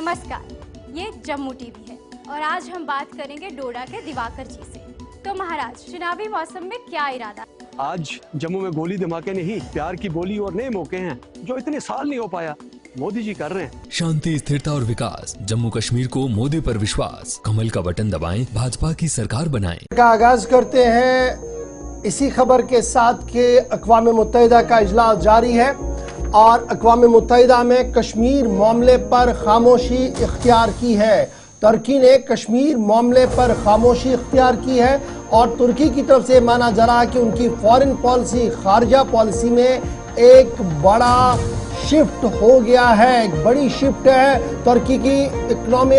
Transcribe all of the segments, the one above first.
नमस्कार, ये जम्मू टीवी है और आज हम बात करेंगे डोडा के दिवाकर जी से। तो महाराज, चुनावी मौसम में क्या इरादा? आज जम्मू में गोली धमाके नहीं, प्यार की बोली और नए मौके हैं जो इतने साल नहीं हो पाया, मोदी जी कर रहे हैं। शांति, स्थिरता और विकास, जम्मू कश्मीर को मोदी पर विश्वास। कमल का बटन दबाएं, भाजपा की सरकार बनाएं। का आगाज करते हैं इसी खबर के साथ कि अक़वाम मुत्तहिदा का इजलास जारी है और अक़वाम मुत्तहिदा में कश्मीर मामले पर खामोशी इख्तियार की है। तुर्की ने कश्मीर मामले पर खामोशी इख्तियार की है और तुर्की की तरफ से माना जा रहा है कि उनकी फॉरेन पॉलिसी, खारजा पॉलिसी में एक बड़ा शिफ्ट हो गया है, एक बड़ी शिफ्ट है तुर्की की इकोनॉमी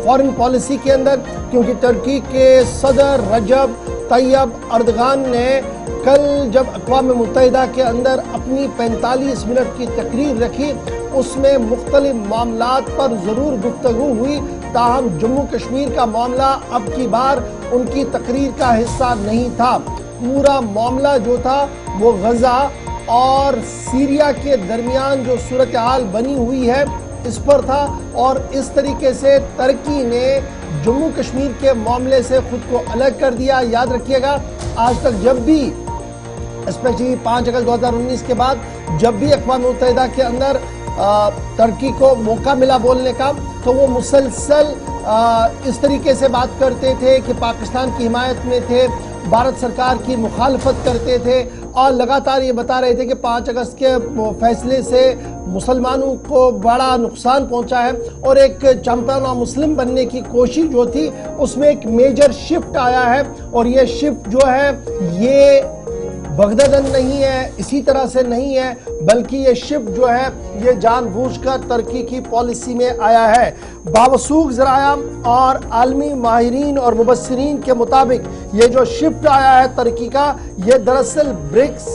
फॉरेन पॉलिसी के अंदर, क्योंकि तुर्की के सदर रजब तैयब अर्दगान ने कल जब अक़वाम मुत्तहिदा के अंदर अपनी 45 मिनट की तकरीर रखी, उसमें मुख्तलिफ मामलात पर ज़रूर गुफ्तगू हुई, ताहम जम्मू कश्मीर का मामला अब की बार उनकी तकरीर का हिस्सा नहीं था। पूरा मामला जो था वो गज़ा और सीरिया के दरमियान जो सूरत हाल बनी हुई है इस पर था और इस तरीके से तुर्की ने जम्मू कश्मीर के मामले से खुद को अलग कर दिया। याद रखिएगा, आज तक जब भी स्पेशली 5 अगस्त 2019 के बाद जब भी अक़वाम मुत्तहिदा के अंदर तुर्की को मौका मिला बोलने का, तो वो मुसलसल इस तरीके से बात करते थे कि पाकिस्तान की हिमायत में थे, भारत सरकार की मुखालफत करते थे और लगातार ये बता रहे थे कि 5 अगस्त के फैसले से मुसलमानों को बड़ा नुकसान पहुंचा है और एक चैंपियन ऑफ मुस्लिम बनने की कोशिश जो थी उसमें एक मेजर शिफ्ट आया है। और ये शिफ्ट जो है ये बगददन नहीं है, इसी तरह से नहीं है, बल्कि ये शिफ्ट जो है ये जानबूझकर तुर्की की पॉलिसी में आया है। बावसूख ज़राया और आलमी माहिरीन और मुबस्सिरीन के मुताबिक ये जो शिफ्ट आया है तुर्की का, ये दरअसल ब्रिक्स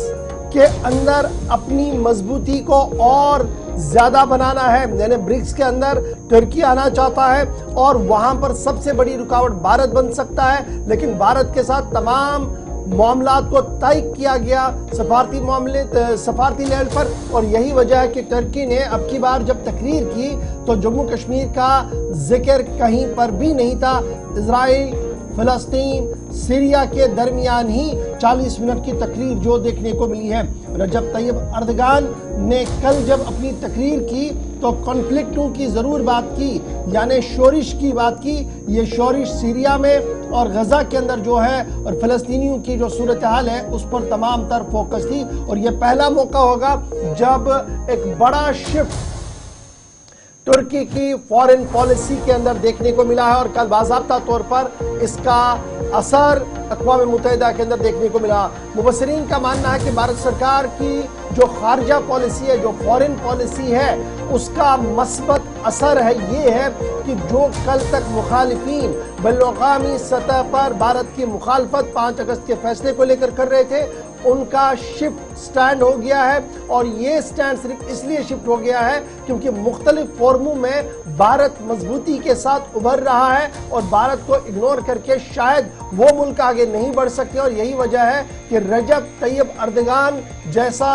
के अंदर अपनी मजबूती को और ज़्यादा बनाना है। यानी ब्रिक्स के अंदर तुर्की आना चाहता है और वहाँ पर सबसे बड़ी रुकावट भारत बन सकता है, लेकिन भारत के साथ तमाम मामलात को तय किया गया सफारती लेवल पर। और यही वजह है कि तुर्की ने अब की बार जब तकरीर की तो जम्मू कश्मीर का जिक्र कहीं पर भी नहीं था। इजराइल, फ़लस्तीन, सीरिया के दरमियान ही 40 मिनट की तकरीर जो देखने को मिली है। रजब तैयब अर्दगान ने कल जब अपनी तकरीर की तो कॉन्फ्लिक्टों की ज़रूर बात की, यानी शोरिश की बात की। ये शोरिश सीरिया में और गज़ा के अंदर जो है और फ़लस्तीनियों की जो सूरत हाल है उस पर तमाम तर फोकस थी। और ये पहला मौका होगा जब एक बड़ा शिफ्ट तुर्की की फॉरेन पॉलिसी के अंदर देखने को मिला है और कल बाज़ाब्ता तौर पर इसका असर अक़वाम मुत्तहिदा के अंदर देखने को मिला। मुबस्सिरीन का मानना है कि भारत सरकार की जो खारजा पॉलिसी है, जो फॉरेन पॉलिसी है, उसका मस्बत असर है ये है कि जो कल तक मुखालिफिन बैनुल-अक़वामी सतह पर भारत की मुखालफत 5 अगस्त के फैसले को लेकर कर रहे थे, उनका शिफ्ट स्टैंड हो गया है। और ये स्टैंड सिर्फ इसलिए शिफ्ट हो गया है क्योंकि मुख्तलिफ फोरमों में भारत मजबूती के साथ उभर रहा है और भारत को इग्नोर करके शायद वो मुल्क आगे नहीं बढ़ सके। और यही वजह है कि रजब तैयब अर्दगान जैसा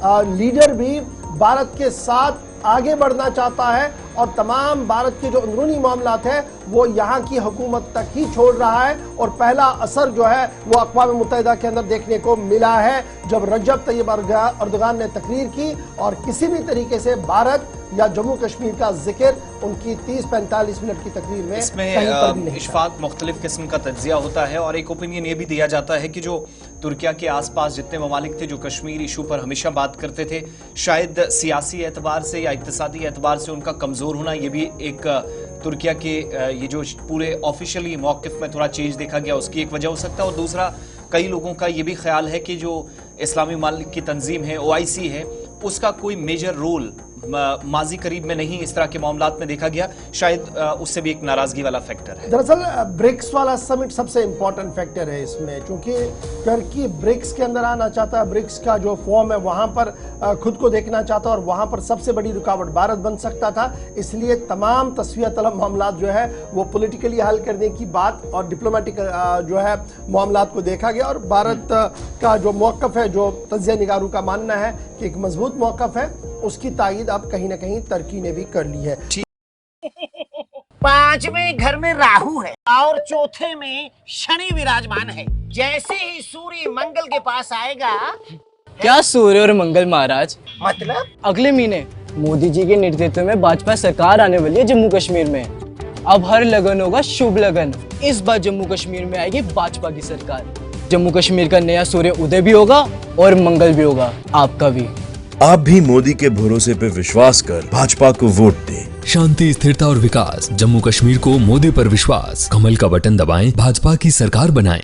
लीडर भी भारत के साथ आगे बढ़ना चाहता है और तमाम भारत के जो अंदरूनी मामलात है वो यहाँ की हुकूमत तक ही छोड़ रहा है। और पहला असर जो है वो अक़वाम मुत्तहिदा के अंदर देखने को मिला है जब रजब तैयब अर्दगान ने तकरीर की और किसी भी तरीके से भारत या जम्मू कश्मीर का जिक्र उनकी 30-45 मिनट की तकरीर में कहीं पर भी नहीं। इशफाक, मुख्तलिफ किस्म का तज्जिया होता है और एक ओपिनियन ये भी दिया जाता है कि जो तुर्किया के आसपास जितने ममालिक थे जो कश्मीर इशू पर हमेशा बात करते थे, शायद सियासी एतबार से या इक्तिसादी एतबार से उनका कमज़ोर होना, ये भी एक तुर्किया के ये जो पूरे ऑफिशियली मौक़िफ़ में थोड़ा चेंज देखा गया उसकी एक वजह हो सकता है। और दूसरा, कई लोगों का ये भी ख्याल है कि जो इस्लामी ममालिक की तंजीम है, OIC है, उसका कोई मेजर रोल माजी करीब में नहीं इस तरह के मामलात में देखा गया, शायद उससे भी एक नाराजगी वाला फैक्टर है। दरअसल ब्रिक्स वाला समिट सबसे इम्पोर्टेंट फैक्टर है इसमें, क्योंकि तुर्की ब्रिक्स के अंदर आना चाहता है, ब्रिक्स का जो फॉर्म है वहाँ पर खुद को देखना चाहता है और वहाँ पर सबसे बड़ी रुकावट भारत बन सकता था। इसलिए तमाम तस्वीर तलब मामलात जो है वो पॉलिटिकली हल करने की बात और डिप्लोमेटिक जो है मामलात को देखा गया। और भारत का जो मौक़िफ़ है, जो तज्ज़िया निगारों का मानना है कि एक मजबूत मौक़िफ़ है, उसकी तायीद अब कहीं ना कहीं तुर्की ने भी कर ली है। पांचवें घर में राहु है और चौथे में शनि विराजमान है। जैसे ही सूर्य मंगल के पास आएगा। क्या सूर्य और मंगल महाराज? मतलब अगले महीने मोदी जी के नेतृत्व में भाजपा सरकार आने वाली है जम्मू कश्मीर में। अब हर लगन होगा शुभ लगन। इस बार जम्मू कश्मीर में आएगी भाजपा की सरकार। जम्मू कश्मीर का नया सूर्य उदय भी होगा और मंगल भी होगा, आपका भी। आप भी मोदी के भरोसे पे विश्वास कर भाजपा को वोट दें। शांति, स्थिरता और विकास, जम्मू कश्मीर को मोदी पर विश्वास, कमल का बटन दबाएं, भाजपा की सरकार बनाएं।